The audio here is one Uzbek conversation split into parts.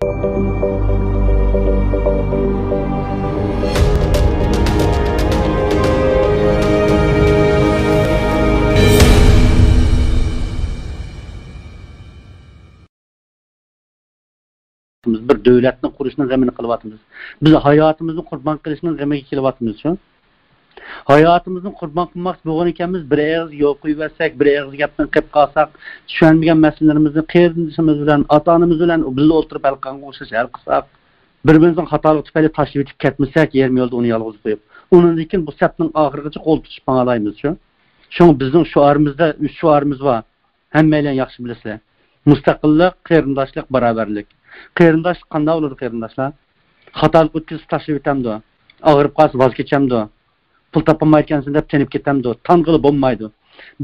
Bir devletni kuruşning g'amini qilyapmiz. Biz hayotimizni qurbon qilishning g'amiga kelyapmiz shu. Hayotimizni qurbon qilmoqchi bo'lgan ekanmiz, bir og'iz yo'q qo'yversak, bir og'iz gapdan qilib qolsak, tushunmagan masalalarimizni qarindoshimiz bilan, ota-onamiz bilan birga o'tirib hal qilganga o'xshash hal qilsak, bir-birimizning xatolik tufayli tashlab o'tib ketmasak, yarim yo'lda uni yolg'iz qo'yib, undan keyin bu sapning oxirigacha qo'l tutib qolmaymiz shu. Shuning bizning shuarimizda 3 shuarimiz bor. Hammalar yaxshi bilasizlar. Mustaqillik, qarindoshlik, barobarlik. Qarindosh qanday bo'ladi qarindoshlar? Xatolik o'tkazib tashlab o'tamdi. Og'rib qolsa voz kechamdi. Pul topolmayotgansin deb tenib ketamdi. Tang'ili bo'lmaydi.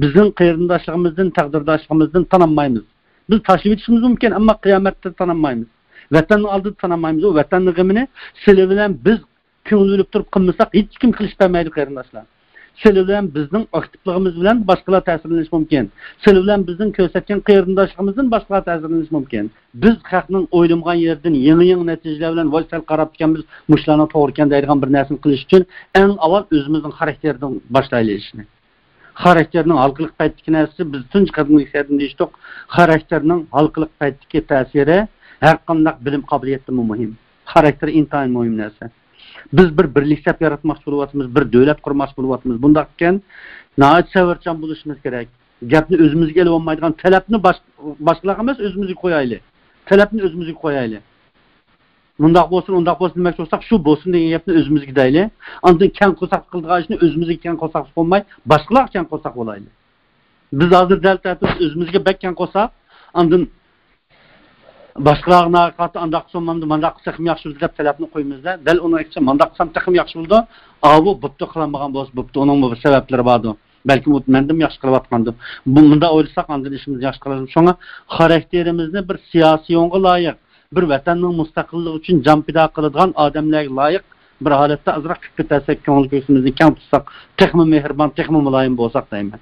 Bizning qarindoshligimizdan, taqdirdoshligimizdan tananmaymiz. Biz tashlab o'tishimiz mumkin, ammo qiyomatda tananmaymiz. Vatanning oldida tananmaymiz. O vatanning g'amini sizlar bilan biz ko'ngil bo'lib turib qilmasak, hech kim qilish bermaydi qarindoshlar. Sizlar bilan bizning aktivligimiz bilan boshqalar ta'sirlanishi mumkin. Sizlar bilan bizning ko'rsatgan qarindoshligimizdan boshqalar ta'sirlanishi mumkin. Biz xalqning o'ylamgan yerdan yangi natijalar bilan voysal qarab turganmiz, mushlarni to'g'ri ekan deydigan bir narsani qilish uchun eng avval o'zimizning xarakteridan boshlaylik ishni. Xarakterning halqiliq paytdagi narsasi biz tunji qadimgi hissiyatini deyishdik. Xarakterning halqiliq paytdagi ta'siri har qanday bilim qobiliyatidan muhim. Xarakter intayin muhim narsa. Biz bir birlik sap yaratmoqchi bo'lyapmiz, bir davlat qurmoqchi bo'lyapmiz. Bundoq ekan, nəhayət səvərçan bo'lishimiz kerak. Gapni o'zimizga elib olmaydigan talabni boshqalarga emas, o'zimizga qo'yaylik. Talabni o'zimizga qo'yaylik. Bundoq bo'lsin, undoq bo'lsin demoqchi bo'lsak, shu bo'lsin degan gapni o'zimizga deylik. Ondan keng qo'saq qildigan ishni o'zimizga keng qo'saq qo'ymay, boshqalarga keng qo'saq bo'laylik. Biz hozir daltatimiz o'zimizga bek keng qo'saq, ondan başqalarına qarşı andaq sonmamdı, mandaq qılsam yaxşı deb talabni qo'ymizda. Dal uni aytsa, mandaq qılsam taxim yaxşı bo'ldi. Avu buptu qilmagan bo'lsa, buptu uning bir sabablari bordi. Balki u mendim yaxshi qilyapmandi. Bunda o'ylasak, andan ishimiz yaxshi qilamiz. Shunga xarakterimizni bir siyosiy yo'lga loyiq, bir vatanning mustaqilligi uchun jon fido qiladigan odamlarga loyiq bir holatda azroq qilib ketsak, ko'ngil ko'ysimizni kam tutsak, texmi mehribon, texmi muloyim bo'lsak deyman.